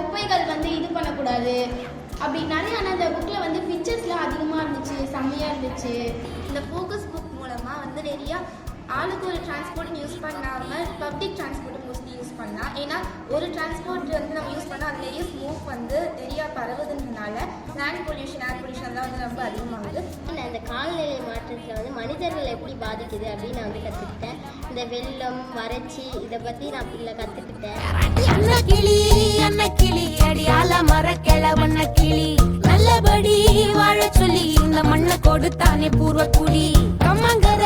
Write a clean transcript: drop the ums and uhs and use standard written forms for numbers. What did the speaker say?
குப்பைகள் வந்து இது பண்ணக்கூடாது அப்படி நிறைய. ஆனால் அந்த புக்கில் வந்து பிக்சர்ஸ்லாம் அதிகமாக இருந்துச்சு, செம்மையாக இருந்துச்சு. இந்த ஃபோக்கஸ் புக் மூலமாக வந்து நிறையா ஆளுக்கு ஒரு டிரான்ஸ்போர்ட் யூஸ் பண்ணாமல் பப்ளிக் டிரான்ஸ்போர்ட் மோஸ்ட்லி யூஸ் பண்ணலாம். ஏன்னா ஒரு டிரான்ஸ்போர்ட் வந்து நம்ம யூஸ் பண்ணால் அது நிறைய ஸ்மோக் வந்து நிறையா பரவுதுன்றனால லேண்ட் பொல்யூஷன், ஏர் பொல்யூஷன் எல்லாம் வந்து ரொம்ப அதிகமாகுது. அந்த காலநிலை மாற்றத்தில் வந்து மனிதர்கள் எப்படி பாதிக்குது அப்படின்னு நான் வந்து கற்றுக்கிட்டேன். இந்த வெள்ளம், வறட்சி இதை பற்றி நான் இதில் கற்றுக்கிட்டேன். அடியால மரக்கிழவண்ண கிளி நல்லபடி வாழ சொல்லி இந்த மண்ணை கொடுத்தானே பூர்வ குடி கம்மங்கர